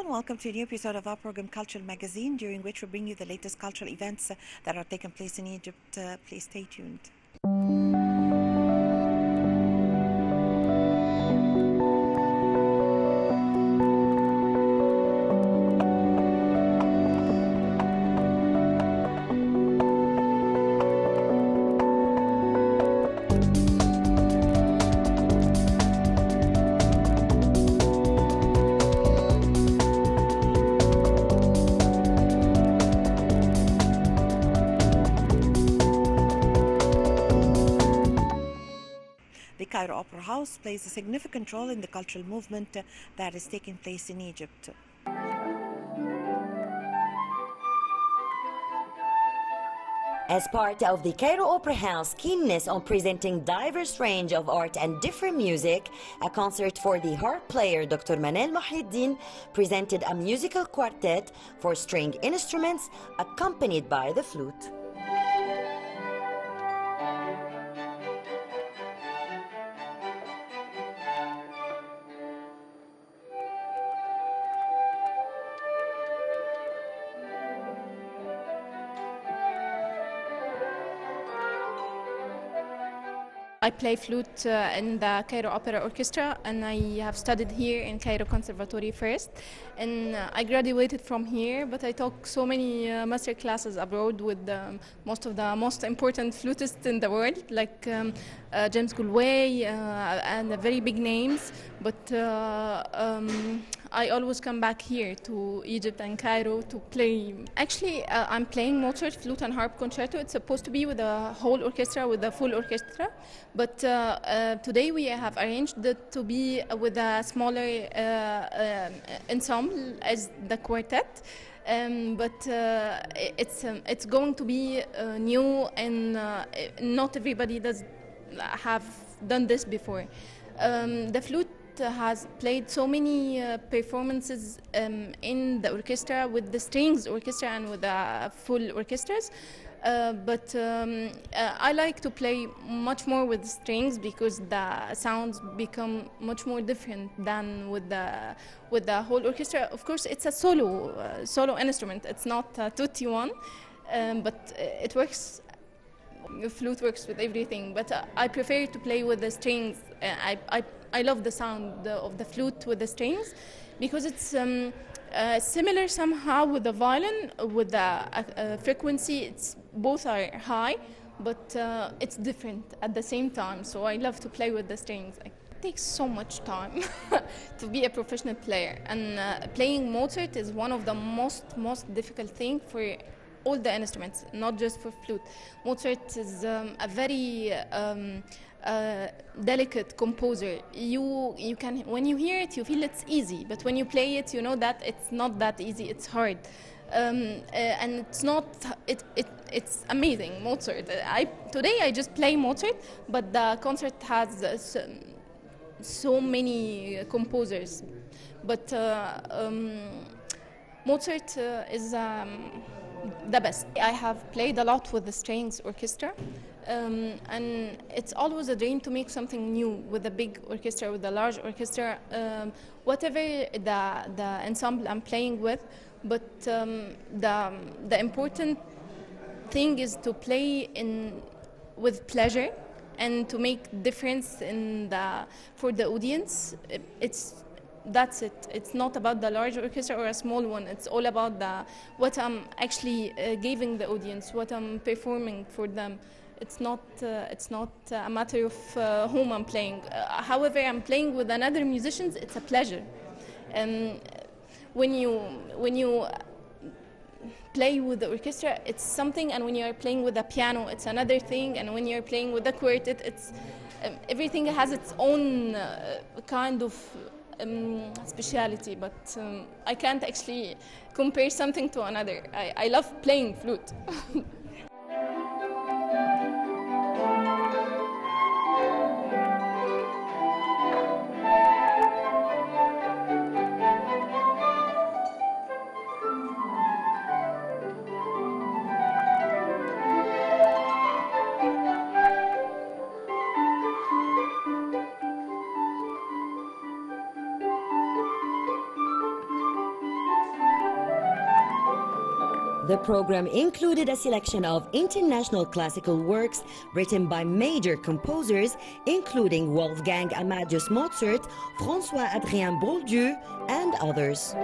everyone. Welcome to a new episode of our program Cultural Magazine, during which we bring you the latest cultural events that are taking place in Egypt. Please stay tuned. The Cairo Opera House plays a significant role in the cultural movement that is taking place in Egypt. As part of the Cairo Opera House keenness on presenting diverse range of art and different music, a concert for the harp player Dr. Manal Mohiuddin presented a musical quartet for string instruments accompanied by the flute. I play flute in the Cairo Opera Orchestra, and I have studied here in Cairo Conservatory first. And I graduated from here, but I took so many master classes abroad with most of the most important flutists in the world, like James Gulway and very big names. But I always come back here to Egypt and Cairo to play. Actually, I'm playing Mozart Flute and Harp Concerto. It's supposed to be with a whole orchestra, with a full orchestra. But today we have arranged it to be with a smaller ensemble as the quartet. But it's going to be new, and not everybody have done this before. The flute has played so many performances in the orchestra with the strings orchestra and with the full orchestras. But I like to play much more with strings because the sounds become much more different than with the whole orchestra. Of course, it's a solo instrument. It's not a tutti one, but it works. The flute works with everything, but I prefer to play with the strings. I love the sound of the flute with the strings because it's similar somehow with the violin. With the frequency, both are high, but it's different at the same time. So I love to play with the strings. It takes so much time to be a professional player, and playing Mozart is one of the most difficult thing for all the instruments, not just for flute. Mozart is a very delicate composer. You can, when you hear it, you feel it's easy, but when you play it, you know that it's not that easy. It's hard, and it's not. It's amazing, Mozart. Today I just play Mozart, but the concert has so many composers. But Mozart is the best. I have played a lot with the strings orchestra, and it's always a dream to make something new with a big orchestra, with a large orchestra, whatever the ensemble I'm playing with. But the important thing is to play with pleasure and to make difference for the audience. That's it. It's not about the large orchestra or a small one. It's all about what I'm actually giving the audience, what I'm performing for them. It's not a matter of whom I'm playing. However, I'm playing with another musicians. It's a pleasure. And when you play with the orchestra, it's something, and when you are playing with the piano, it's another thing. And when you're playing with the quartet, it's everything has its own kind of speciality, but I can't actually compare something to another. I love playing flute. The program included a selection of international classical works written by major composers, including Wolfgang Amadeus Mozart, François-Adrien Bouldieu, and others.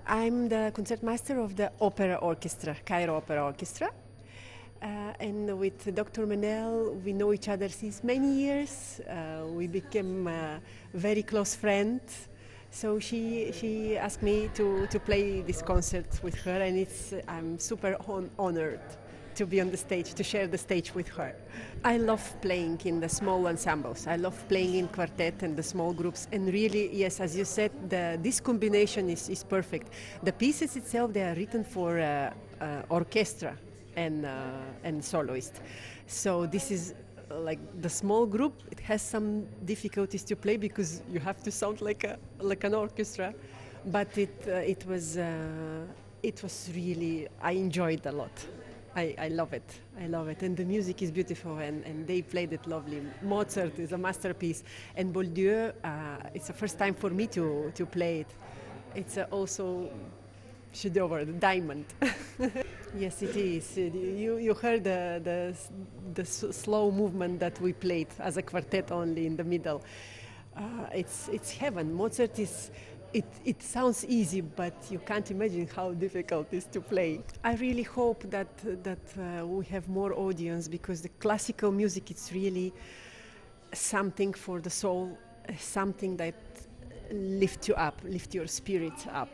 I'm the concertmaster of the Opera Orchestra, Cairo Opera Orchestra. And with Dr. Manel, we know each other since many years. We became very close friends. So she asked me to play this concert with her, and I'm super honored to be on the stage, to share the stage with her. I love playing in the small ensembles. I love playing in quartet and the small groups. And really, yes, as you said, this combination is perfect. The pieces itself, they are written for orchestra and soloist. So this is like the small group. It has some difficulties to play because you have to sound like an orchestra. But it was really, I enjoyed a lot. I love it. I love it. And the music is beautiful, and they played it lovely. Mozart is a masterpiece. And Bouldieu, it's the first time for me to play it. It's also chef-d'oeuvre, the diamond. Yes, it is. You heard the slow movement that we played as a quartet only in the middle. It's heaven. Mozart is... It sounds easy, but you can't imagine how difficult it is to play. I really hope that we have more audience, because the classical music is really something for the soul, something that lifts you up, lifts your spirit up.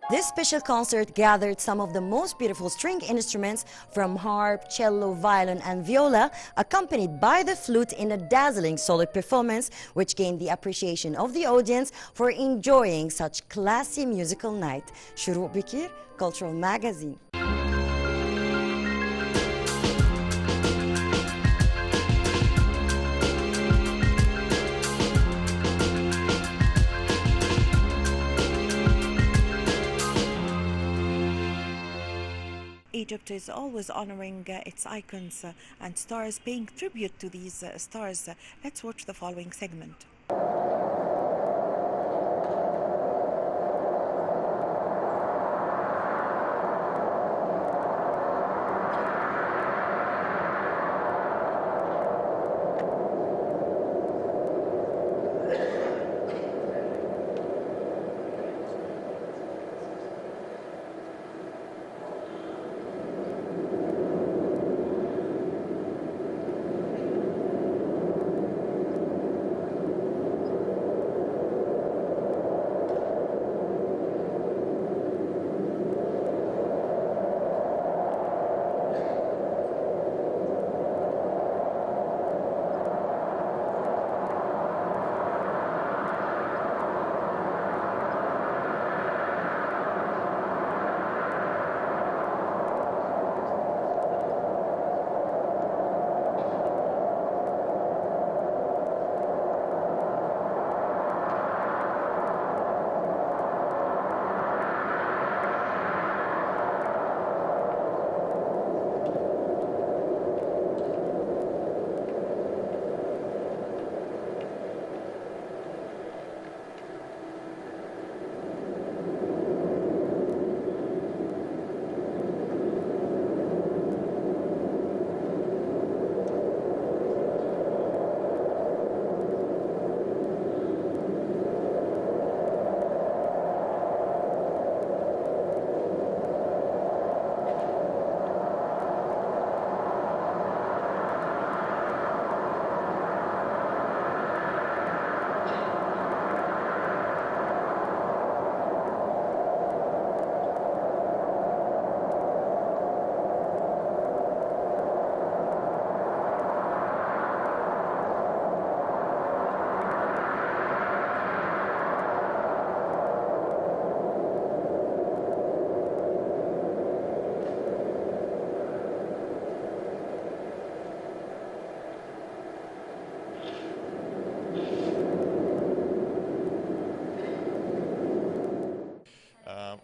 This special concert gathered some of the most beautiful string instruments from harp, cello, violin and viola, accompanied by the flute in a dazzling solo performance, which gained the appreciation of the audience for enjoying such classy musical night. Shuruq Bikir, Cultural Magazine. Egypt is always honoring its icons and stars, paying tribute to these stars. Let's watch the following segment.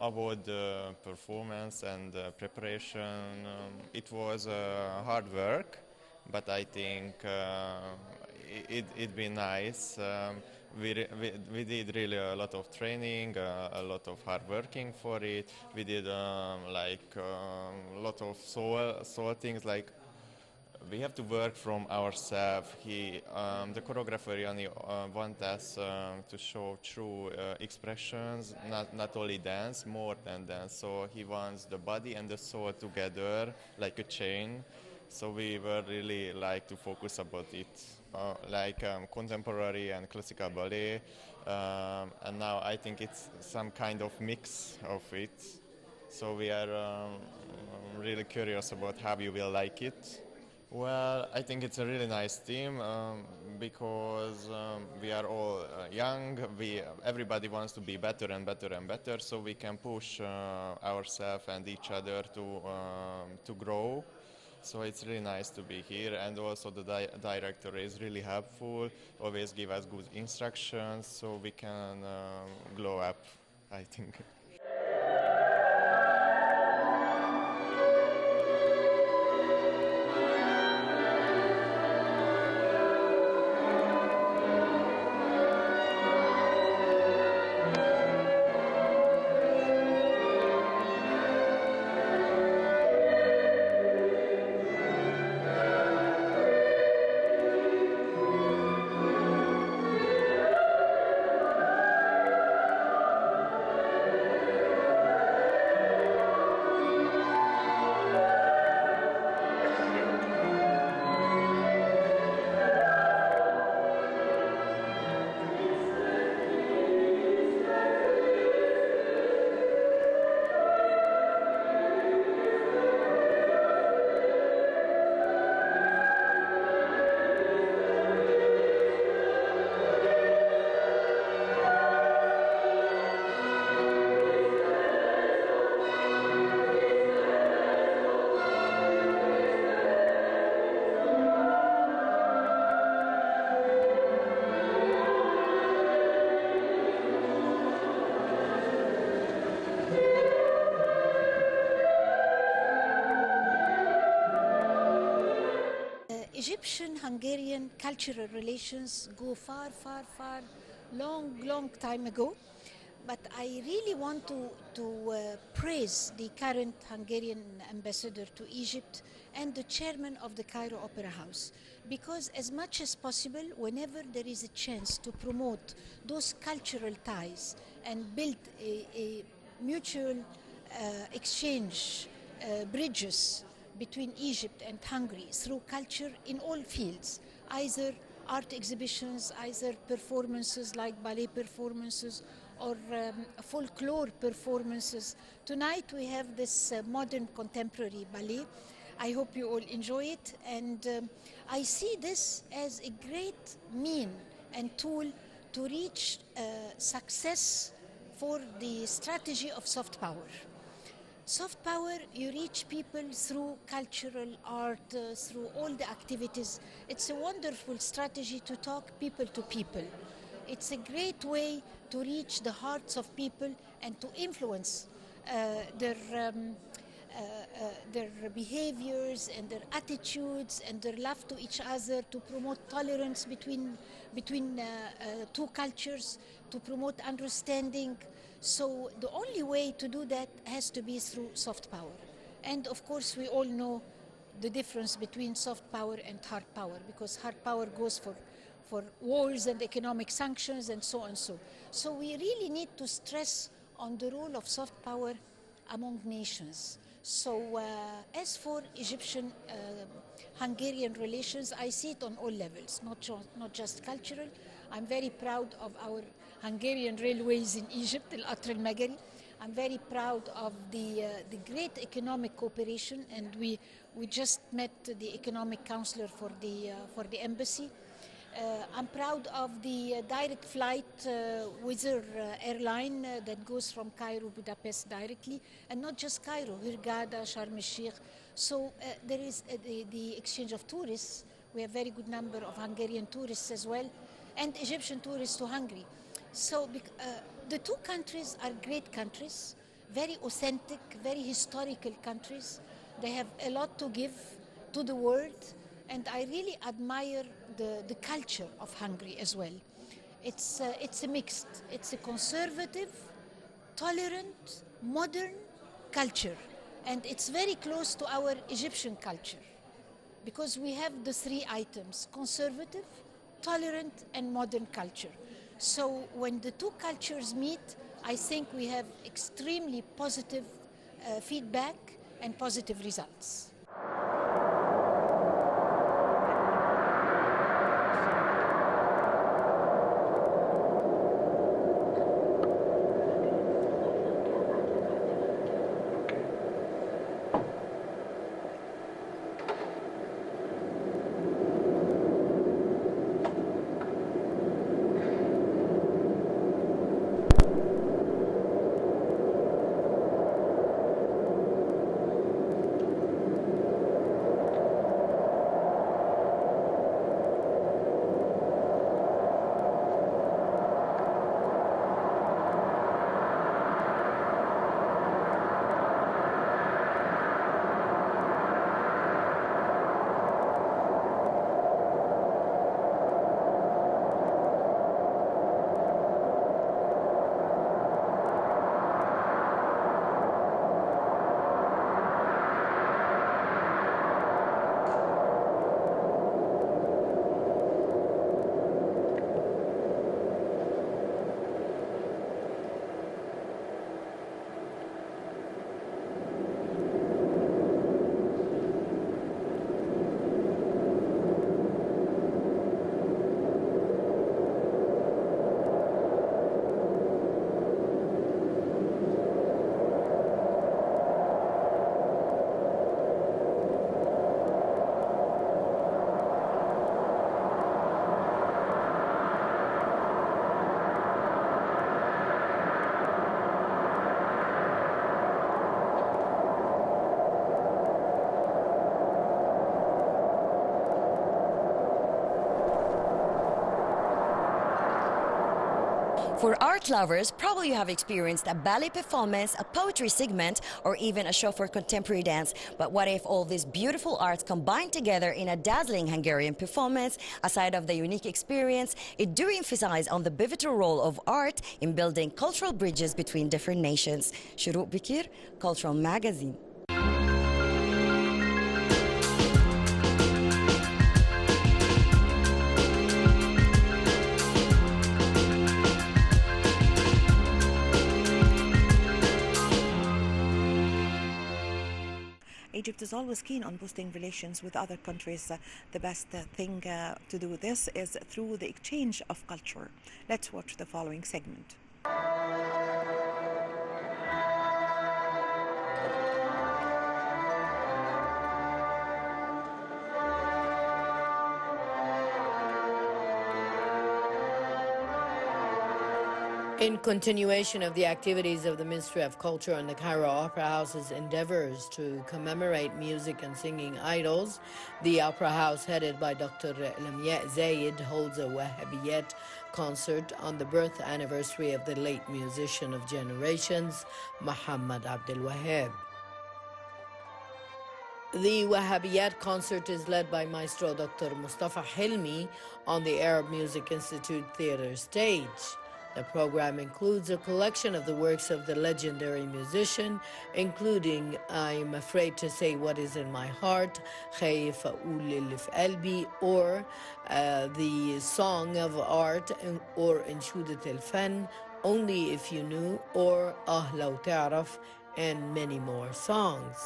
About the performance and preparation, it was hard work, but I think it'd be nice. We did really a lot of training, a lot of hard working for it. We did a lot of soul things, like we have to work from ourselves. The choreographer Yanni wants us to show true expressions, not only dance, more than dance. So he wants the body and the soul together, like a chain. So we were really like to focus about it, contemporary and classical ballet. And now I think it's some kind of mix of it. So we are really curious about how you will like it. Well, I think it's a really nice team because we are all young. Everybody wants to be better and better and better, so we can push ourselves and each other to grow. So it's really nice to be here, and also the director is really helpful. Always give us good instructions, so we can glow up, I think. Hungarian cultural relations go far, far, far, long time ago. But I really want to praise the current Hungarian ambassador to Egypt and the chairman of the Cairo Opera House, because as much as possible, whenever there is a chance to promote those cultural ties and build a mutual exchange bridges between Egypt and Hungary through culture in all fields, either art exhibitions, either performances like ballet performances or folklore performances. Tonight we have this modern contemporary ballet. I hope you all enjoy it, and I see this as a great mean and tool to reach success for the strategy of soft power. Soft power, you reach people through cultural art, through all the activities. It's a wonderful strategy to talk people to people. It's a great way to reach the hearts of people and to influence their behaviors and their attitudes and their love to each other, to promote tolerance between two cultures, to promote understanding. So the only way to do that has to be through soft power. And of course we all know the difference between soft power and hard power, because hard power goes for wars and economic sanctions and so on. So we really need to stress on the role of soft power among nations. So as for Egyptian-Hungarian relations, I see it on all levels, not just cultural. I'm very proud of our Hungarian railways in Egypt, Al-Qatr al-Magari. I'm very proud of the great economic cooperation, and we just met the economic counselor for the embassy. I'm proud of the direct flight Wizz airline that goes from Cairo, Budapest directly, and not just Cairo, Hurghada, Sharm el-Sheikh. So there is the exchange of tourists. We have a very good number of Hungarian tourists as well, and Egyptian tourists to Hungary. So the two countries are great countries, very authentic, very historical countries. They have a lot to give to the world, and I really admire the culture of Hungary as well. It's a mixed, it's a conservative, tolerant, modern culture, and it's very close to our Egyptian culture, because we have the three items: conservative, tolerant, and modern culture. So when the two cultures meet, I think we have extremely positive feedback and positive results. For art lovers, probably you have experienced a ballet performance, a poetry segment, or even a show for contemporary dance. But what if all these beautiful arts combined together in a dazzling Hungarian performance? Aside of the unique experience, it do emphasize on the pivotal role of art in building cultural bridges between different nations. Shuruq Bikir, Cultural Magazine. Egypt is always keen on boosting relations with other countries. The best thing to do this is through the exchange of culture. Let's watch the following segment. In continuation of the activities of the Ministry of Culture and the Cairo Opera House's endeavors to commemorate music and singing idols, the Opera House, headed by Dr. Lamia Zayed, holds a Wahhabiyat concert on the birth anniversary of the late musician of generations, Muhammad Abdul Wahab. The Wahhabiyat concert is led by Maestro Dr. Mustafa Hilmi on the Arab Music Institute Theater stage. The program includes a collection of the works of the legendary musician, including I'm Afraid to Say What Is in My Heart, خايف أقول اللي في قلبي, or the Song of Art, or انشودة الفن, Only If You Knew, or لو تعرف, and many more songs.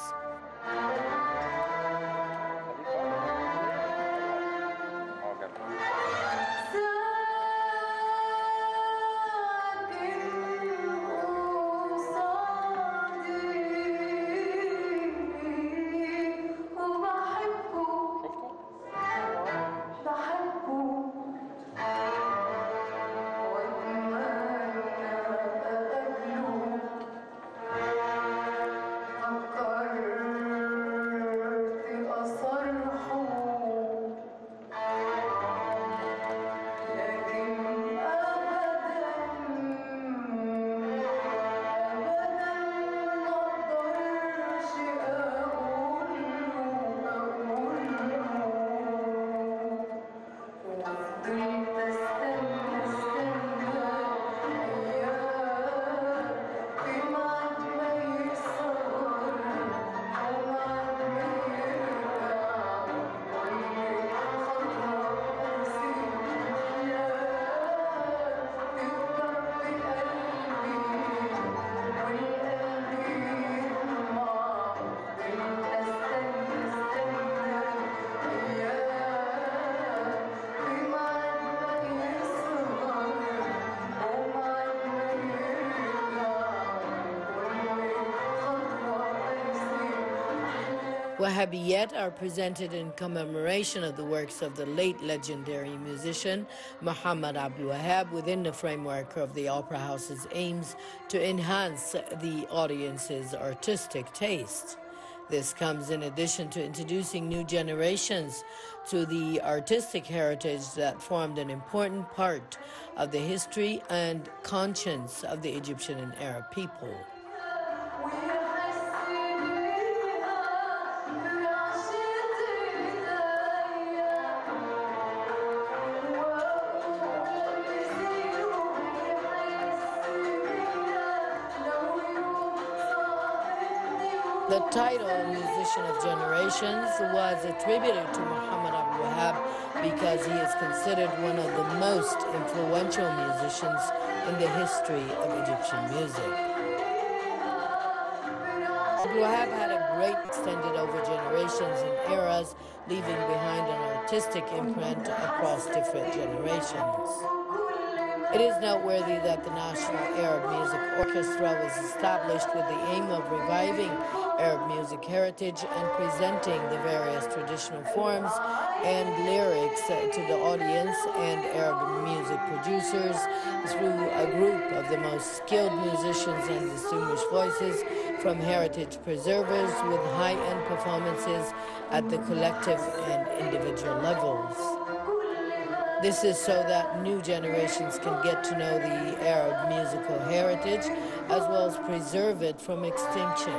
Wahhabiyat are presented in commemoration of the works of the late legendary musician Muhammad Abdul Wahab within the framework of the Opera House's aims to enhance the audience's artistic taste. This comes in addition to introducing new generations to the artistic heritage that formed an important part of the history and conscience of the Egyptian and Arab people. The title Musician of Generations was attributed to Muhammad Abdul Wahab because he is considered one of the most influential musicians in the history of Egyptian music. Abdul Wahab had a great extended over generations and eras, leaving behind an artistic imprint across different generations. It is noteworthy that the National Arab Music Orchestra was established with the aim of reviving Arab music heritage and presenting the various traditional forms and lyrics to the audience and Arab music producers through a group of the most skilled musicians and distinguished voices from heritage preservers with high-end performances at the collective and individual levels. This is so that new generations can get to know the Arab musical heritage as well as preserve it from extinction.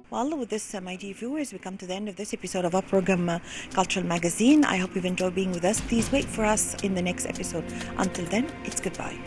Well, with this, my dear viewers, we come to the end of this episode of our program, Cultural Magazine. I hope you've enjoyed being with us. Please wait for us in the next episode. Until then, it's goodbye.